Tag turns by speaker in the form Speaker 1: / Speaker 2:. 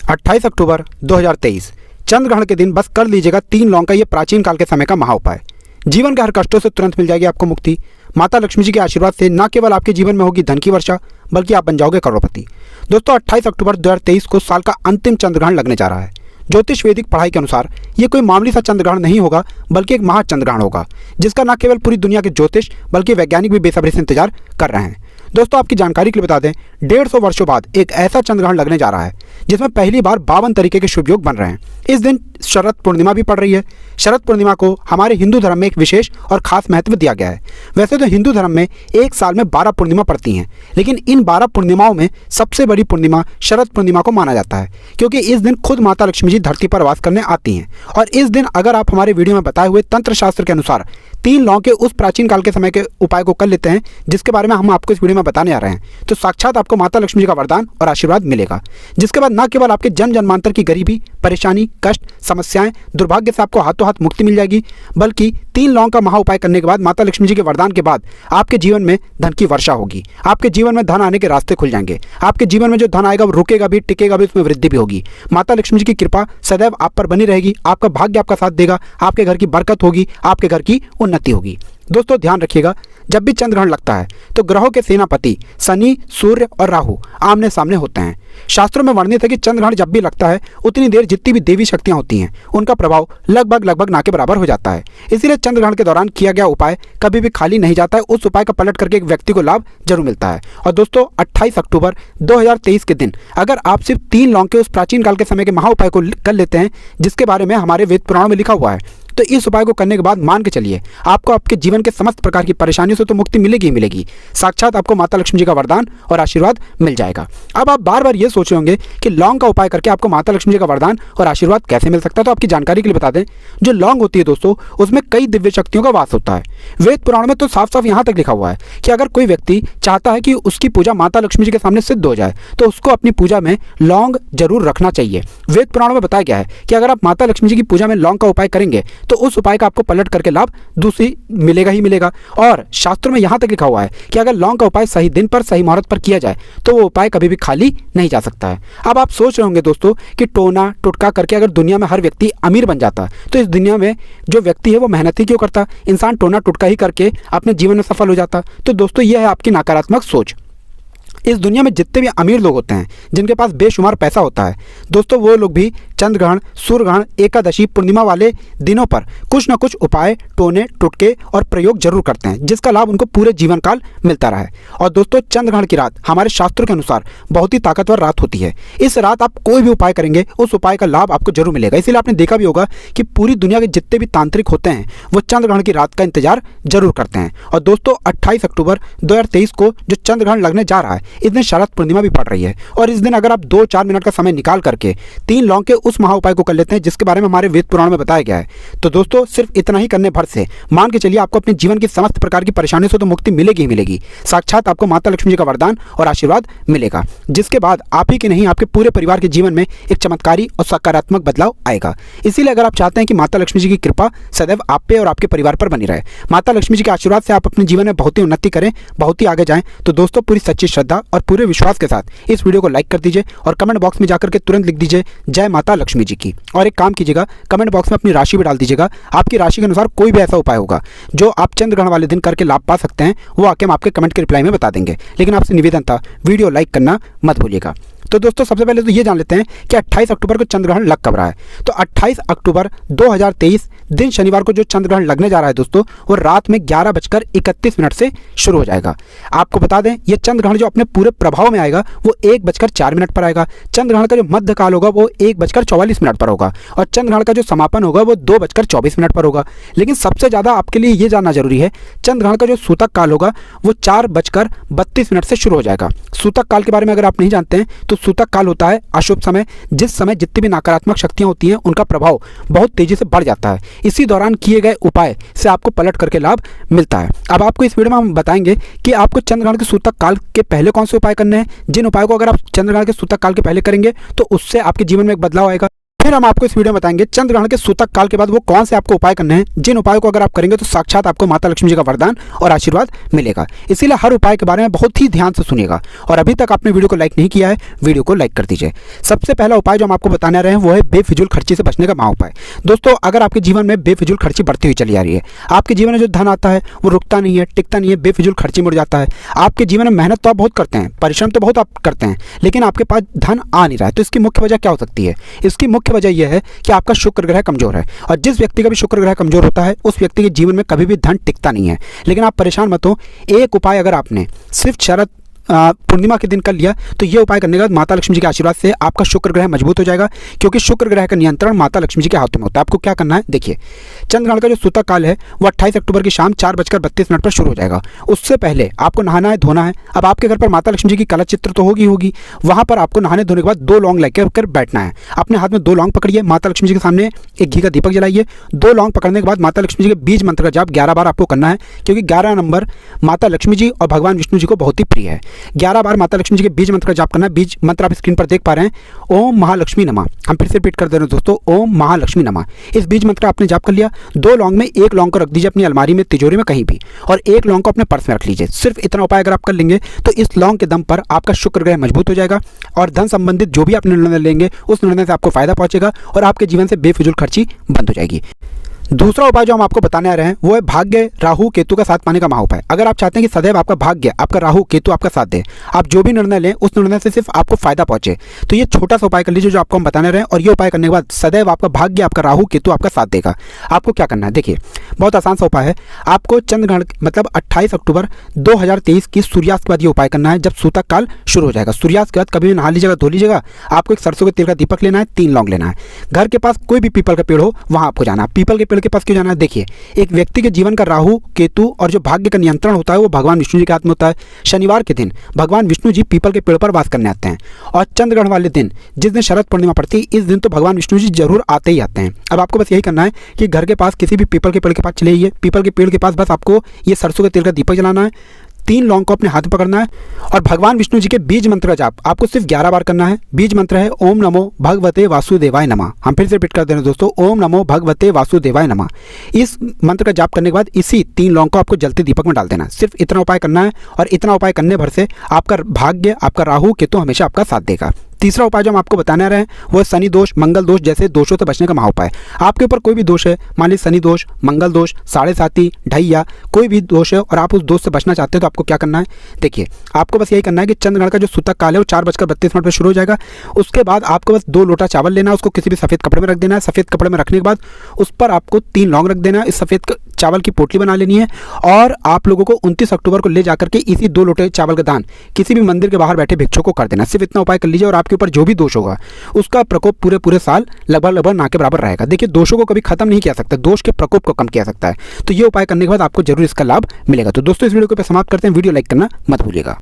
Speaker 1: 28 अक्टूबर 2023 चंद्र ग्रहण के दिन बस कर लीजिएगा 3 लौंग का ये प्राचीन काल के समय का महा उपाय। जीवन के हर कष्टों से तुरंत मिल जाएगी आपको मुक्ति। माता लक्ष्मी जी के आशीर्वाद से न केवल आपके जीवन में होगी धन की वर्षा, बल्कि आप बन जाओगे करोड़पति। दोस्तों 28 अक्टूबर 2023 को साल का अंतिम चंद्र ग्रहण लगने जा रहा है। ज्योतिष वैदिक पढ़ाई के अनुसार ये कोई मामूली सा चंद्र ग्रहण नहीं होगा, बल्कि एक महाचंद्र ग्रहण होगा, जिसका न केवल पूरी दुनिया के ज्योतिष बल्कि वैज्ञानिक भी बेसब्री से इंतजार कर रहे हैं। दोस्तों आपकी जानकारी के लिए बता दें, 150 वर्षों बाद एक ऐसा चंद्र ग्रहण लगने जा रहा है जिसमें पहली बार 52 तरीके के शुभ योग बन रहे हैं। इस दिन शरद पूर्णिमा भी पड़ रही है। शरद पूर्णिमा को हमारे हिंदू धर्म में एक विशेष और खास महत्व दिया गया है। वैसे तो हिंदू धर्म में एक साल में 12 पूर्णिमा पड़ती हैं, लेकिन इन 12 पूर्णिमाओं में सबसे बड़ी पूर्णिमा शरद पूर्णिमा को माना जाता है, क्योंकि इस दिन खुद माता लक्ष्मी जी धरती पर वास करने आती हैं। और इस दिन अगर आप हमारे वीडियो में बताए हुए तंत्र शास्त्र के अनुसार 3 लौंग के उस प्राचीन काल के समय के उपाय को कर लेते हैं, जिसके बारे में हम आपको इस वीडियो में बताने आ रहे हैं, तो साक्षात आपको माता लक्ष्मी जी का वरदान और आशीर्वाद मिलेगा। जिसके बाद न केवल आपके जन्म जन्मांतर की गरीबी, परेशानी, कष्ट, समस्याएं, दुर्भाग्य से आपको हाथों हाथ मुक्ति मिल जाएगी, बल्कि 3 लौंग का महा उपाय करने के बाद माता लक्ष्मी जी के वरदान के बाद आपके जीवन में धन की वर्षा होगी। आपके जीवन में धन आने के रास्ते खुल जाएंगे। आपके जीवन में जो धन आएगा वो रुकेगा भी, टिकेगा भी, उसमें वृद्धि भी होगी। माता लक्ष्मी जी की कृपा सदैव आप पर बनी रहेगी। आपका भाग्य आपका साथ देगा। आपके घर की बरकत होगी, आपके घर की उन्नति होगी। दोस्तों ध्यान रखिएगा, जब भी चंद्र ग्रहण लगता है तो ग्रहों के सेनापति शनि, सूर्य और राहु आमने सामने होते हैं। शास्त्रों में वर्णित है कि चंद्र ग्रहण जब भी लगता है उतनी देर जितनी भी देवी शक्तियां होती हैं उनका प्रभाव लगभग ना के बराबर हो जाता है। इसीलिए चंद्र ग्रहण के दौरान किया गया उपाय कभी भी खाली नहीं जाता है। उस उपाय का पलट करके एक व्यक्ति को लाभ जरूर मिलता है। और दोस्तों 28 अक्टूबर 2023 के दिन अगर आप सिर्फ 3 लौंग के उस प्राचीन काल के समय के महा उपाय को कर लेते हैं, जिसके बारे में हमारे वेद पुराणों में लिखा हुआ है, तो इस उपाय को करने के बाद मान के चलिए आपको आपके जीवन के समस्त प्रकार की परेशानियों से तो मुक्ति मिलेगी ही मिलेगी। साक्षात आपको माता लक्ष्मी जी का वरदान और आशीर्वाद मिल जाएगा। अब आप बार बार ये सोच रहे होंगे कि लौंग का उपाय करके आपको माता लक्ष्मी जी का वरदान और आशीर्वाद कैसे मिल सकता है। तो आपकी जानकारी के लिए बता दें, जो लौंग होती है दोस्तों, उसमें कई दिव्य शक्तियों का वास होता है। वेद पुराण में तो साफ साफ यहाँ तक लिखा हुआ है कि अगर कोई व्यक्ति चाहता है कि उसकी पूजा माता लक्ष्मी जी के सामने सिद्ध हो जाए, तो उसको अपनी पूजा में लौंग जरूर रखना चाहिए। वेद पुराणों में बताया गया है कि अगर आप माता लक्ष्मी जी की पूजा में लौंग का उपाय करेंगे तो उस उपाय का आपको पलट करके लाभ दूसरी मिलेगा ही मिलेगा। और शास्त्रों में यहां तक लिखा हुआ है कि अगर लौंग का उपाय सही दिन पर, सही मुहूर्त पर किया जाए तो वो उपाय कभी भी खाली नहीं जा सकता है। अब आप सोच रहे होंगे दोस्तों कि टोना टुटका करके अगर दुनिया में हर व्यक्ति अमीर बन जाता तो इस दुनिया में जो व्यक्ति है वो मेहनत ही क्यों करता? इंसान टोना टुटका ही करके अपने जीवन में सफल हो जाता। तो दोस्तों यह है आपकी नकारात्मक सोच। इस दुनिया में जितने भी अमीर लोग होते हैं, जिनके पास बेशुमार पैसा होता है दोस्तों, वो लोग भी चंद्र ग्रहण, सूर्य ग्रहण, एकादशी, पूर्णिमा वाले दिनों पर कुछ ना कुछ उपाय, टोने टुटके और प्रयोग जरूर करते हैं, जिसका लाभ उनको पूरे जीवन काल मिलता रहा है। और दोस्तों चंद्र ग्रहण की रात हमारे शास्त्रों के अनुसार बहुत ही ताकतवर रात होती है। इस रात आप कोई भी उपाय करेंगे उस उपाय का लाभ आपको जरूर मिलेगा। इसीलिए आपने देखा भी होगा कि पूरी दुनिया के जितने भी तांत्रिक होते हैं वो चंद्र ग्रहण की रात का इंतजार जरूर करते हैं। और दोस्तों 28 अक्टूबर 2023 को जो चंद्र ग्रहण लगने जा रहा है, इस दिन शरद पूर्णिमा भी पड़ रही है। और इस दिन अगर आप 2-4 मिनट का समय निकाल करके 3 लौंग के उस महा उपाय को कर लेते हैं, जिसके बारे में हमारे वेद पुराण में बताया गया है, तो दोस्तों सिर्फ इतना ही करने भर से मान के चलिए आपको अपने जीवन की समस्त प्रकार की परेशानियों से तो मुक्ति मिलेगी ही मिलेगी। साक्षात आपको माता लक्ष्मी जी का वरदान और आशीर्वाद मिलेगा, जिसके बाद आप ही के नहीं आपके पूरे परिवार के जीवन में एक चमत्कारी और सकारात्मक बदलाव आएगा। इसीलिए अगर आप चाहते हैं कि माता लक्ष्मी जी की कृपा सदैव आप पे और आपके परिवार पर बनी रहे, माता लक्ष्मी जी के आशीर्वाद से आप अपने जीवन में बहुत ही उन्नति करें, बहुत ही आगे जाएं, तो दोस्तों पूरी सच्ची श्रद्धा और पूरे विश्वास के साथ इस वीडियो को लाइक कर दीजिए और कमेंट बॉक्स में जाकर के तुरंत लिख दीजिए जय माता लक्ष्मी जी की। और एक काम कीजिएगा, कमेंट बॉक्स में अपनी राशि भी डाल दीजिएगा। आपकी राशि के अनुसार कोई भी ऐसा उपाय होगा जो आप चंद्र ग्रहण वाले दिन करके लाभ पा सकते हैं, वो आके हम आपके कमेंट के रिप्लाई में बता देंगे। लेकिन आपसे निवेदन था, वीडियो लाइक करना मत भूलिएगा। तो दोस्तों सबसे पहले तो ये जान लेते हैं कि 28 अक्टूबर को चंद्र ग्रहण लग कब रहा है। तो 28 अक्टूबर 2023 दिन शनिवार को जो चंद्र ग्रहण लगने जा रहा है दोस्तों, वो रात में 11:31 से शुरू हो जाएगा। आपको बता दें ये चंद्र ग्रहण जो अपने पूरे प्रभाव में आएगा वो 1:04 पर आएगा। चंद्र ग्रहण का जो मध्य काल होगा वो 1:44 पर होगा और चंद्र ग्रहण का जो समापन होगा वो 2:24 पर होगा। लेकिन सबसे ज़्यादा आपके लिए ये जानना जरूरी है, चंद्र ग्रहण का जो सूतक काल होगा वो 4:32 से शुरू हो जाएगा। सूतक काल के बारे में अगर आप नहीं जानते हैं तो सूतक काल होता है अशुभ समय, जिस समय जितनी भी नकारात्मक शक्तियां होती हैं उनका प्रभाव बहुत तेजी से बढ़ जाता है। इसी दौरान किए गए उपाय से आपको पलट करके लाभ मिलता है। अब आपको इस वीडियो में हम बताएंगे कि आपको चंद्र ग्रहण के सूतक काल के पहले कौन से उपाय करने हैं, जिन उपायों को अगर आप चंद्र ग्रहण के सूतक काल के पहले करेंगे तो उससे आपके जीवन में एक बदलाव आएगा। फिर हम आपको इस वीडियो में बताएंगे चंद्र ग्रहण के सूतक काल के बाद वो कौन से आपको उपाय करने हैं, जिन उपायों को अगर आप करेंगे तो साक्षात आपको माता लक्ष्मी जी का वरदान और आशीर्वाद मिलेगा। इसीलिए हर उपाय के बारे में बहुत ही ध्यान से सुनिएगा और अभी तक आपने वीडियो को लाइक नहीं किया है, वीडियो को लाइक कर दीजिए। सबसे पहला उपाय जो हम आपको बताने रहे हैं वो है बेफिजूल खर्ची से बचने का महाउपाय। दोस्तों, अगर आपके जीवन में बेफिजूल खर्ची बढ़ती हुई चली आ रही है, आपके जीवन में जो धन आता है वो रुकता नहीं है, टिकता नहीं है, बेफिजूल खर्ची मुड़ जाता है, आपके जीवन में मेहनत तो आप बहुत करते हैं, परिश्रम तो बहुत आप करते हैं, लेकिन आपके पास धन आ नहीं रहा है, तो इसकी मुख्य वजह क्या हो सकती है? इसकी मुख्य वजह यह है कि आपका शुक्र ग्रह कमजोर है और जिस व्यक्ति का भी शुक्र ग्रह कमजोर होता है उस व्यक्ति के जीवन में कभी भी धन टिकता नहीं है। लेकिन आप परेशान मत हो, एक उपाय अगर आपने सिर्फ शरद पूर्णिमा के दिन कर लिया तो ये उपाय करने के बाद माता लक्ष्मी जी के आशीर्वाद से आपका शुक्र ग्रह मजबूत हो जाएगा, क्योंकि शुक्र ग्रह का नियंत्रण माता लक्ष्मी जी के हाथों में होता है। आपको क्या करना है, देखिए, चंद्रग्रहण का जो सूतक काल है वो 28 अक्टूबर की शाम 4:32 पर शुरू हो जाएगा। उससे पहले आपको नहाना है, धोना है। अब आपके घर पर माता लक्ष्मी जी की कलश चित्र तो होगी, वहां पर आपको नहाने धोने के बाद 2 लौंग लेकर बैठना है। अपने हाथ में 2 लौंग पकड़िए, माता लक्ष्मी जी के सामने एक घी का दीपक जलाइए। 2 लौंग पकड़ने के बाद माता लक्ष्मी जी के बीज मंत्र का जाप 11 बार आपको करना है, क्योंकि 11 नंबर माता लक्ष्मी जी और भगवान विष्णु जी को बहुत ही प्रिय है। 11 बार माता लक्ष्मी जी के बीज मंत्र का जाप करना है। बीज मंत्र आप स्क्रीन पर देख पा रहे हैं, ओम महालक्ष्मी नमः। हम फिर से रिपीट कर दे रहे हैं दोस्तों, ओम महालक्ष्मी नमः। इस बीज मंत्र का आपने जाप कर लिया। 2 लौंग में 1 लौंग को रख दीजिए अपनी अलमारी में, तिजोरी में, कहीं भी, और 1 लौंग को अपने पर्स में रख लीजिए। सिर्फ इतना उपाय अगर आप कर लेंगे तो इस लौंग के दम पर आपका शुक्र ग्रह मजबूत हो जाएगा और धन संबंधित जो भी आप निर्णय लेंगे उस निर्णय से आपको फायदा पहुंचेगा और आपके जीवन से बेफिजूल खर्ची बंद हो जाएगी। दूसरा उपाय जो हम आपको बताने आ रहे हैं वो है भाग्य राहु केतु का साथ पाने का महाउपाय। अगर आप चाहते हैं कि सदैव आपका भाग्य, आपका राहु केतु आपका साथ दे, आप जो भी निर्णय लें उस निर्णय से सिर्फ आपको फायदा पहुंचे, तो ये छोटा सा उपाय कर लीजिए जो आपको हम बताने रहे हैं। और ये उपाय करने के बाद सदैव आपका भाग्य, आपका राहु केतु आपका साथ देगा। आपको क्या करना है, देखिए, बहुत आसान सा उपाय है। आपको चंद्रग्रहण मतलब 28 अक्टूबर 2023 की सूर्यास्त के बाद ये उपाय करना है, जब सूतक काल शुरू हो जाएगा। सूर्यास्त के बाद कभी भी नहा लीजिएगा, धो लीजिएगा। आपको एक सरसों के तेल का दीपक लेना है, 3 लौंग लेना है। घर के पास कोई भी पीपल का पेड़ हो वहां आपको जाना है। पीपल के पेड़ के पास क्यों जाना है, देखिए, एक व्यक्ति के जीवन का राहु केतु और जो भाग्य का नियंत्रण होता है वो भगवान विष्णु जी के हाथ में होता है। शनिवार के दिन भगवान विष्णु जी पीपल के पेड़ पर वास करने आते हैं और चंद्रग्रहण वाले दिन, जिस दिन शरद पूर्णिमा पड़ती है, इस दिन तो भगवान विष्णु जी जरूर आते ही आते हैं। अब आपको बस यही करना है कि घर के पास किसी भी पीपल के पेड़ के पास चले जाइए। पीपल के पेड़ के पास बस आपको ये सरसों के तेल का दीपक जलाना है, 3 लौंग को अपने हाथ में पकड़ना है और भगवान विष्णु जी के बीज मंत्र का जाप आपको सिर्फ 11 बार करना है। बीज मंत्र है ओम नमो भगवते वासुदेवाय नमः। हम फिर से रिपीट कर दे रहे हैं दोस्तों, ओम नमो भगवते वासुदेवाय नमः। इस मंत्र का जाप करने के बाद इसी 3 लौंग को आपको जलते दीपक में डाल देना है। सिर्फ इतना उपाय करना है और इतना उपाय करने भर से आपका भाग्य, आपका राहु केतु हमेशा आपका साथ देगा। तीसरा उपाय जो हम आपको बताने रहे हैं वो है शनि दोष, मंगल दोष जैसे दोषों से बचने का महाउपाय। आपके ऊपर कोई भी दोष है, मान लीजिए शनि दोष, मंगल दोष, 7.5 ढैया, कोई भी दोष है और आप उस दोष से बचना चाहते हैं तो आपको क्या करना है, देखिए, आपको बस यही करना है कि चंद्रग्रहण का जो सूतक काल है वो 4:32 पर शुरू हो जाएगा। उसके बाद आपको बस 2 लोटा चावल लेना है, उसको किसी भी सफ़ेद कपड़े में रख देना है। सफ़ेद कपड़े में रखने के बाद उस पर आपको 3 लौंग रख देना है। इस सफ़ेद चावल की पोटली बना लेनी है और आप लोगों को 29 अक्टूबर को ले जाकर के इसी 2 लोटे चावल का दान किसी भी मंदिर के बाहर बैठे भिक्षुक को कर देना। सिर्फ इतना उपाय कर लीजिए और आपके ऊपर जो भी दोष होगा उसका प्रकोप पूरे साल लगभग ना के बराबर रहेगा। देखिए, दोषों को कभी खत्म नहीं किया सकता, दोष के प्रकोप को कम किया सकता है। तो ये उपाय करने के बाद आपको जरूर इसका लाभ मिलेगा। तो दोस्तों, इस वीडियो को समाप्त करते हैं। वीडियो लाइक करना मत भूलिएगा।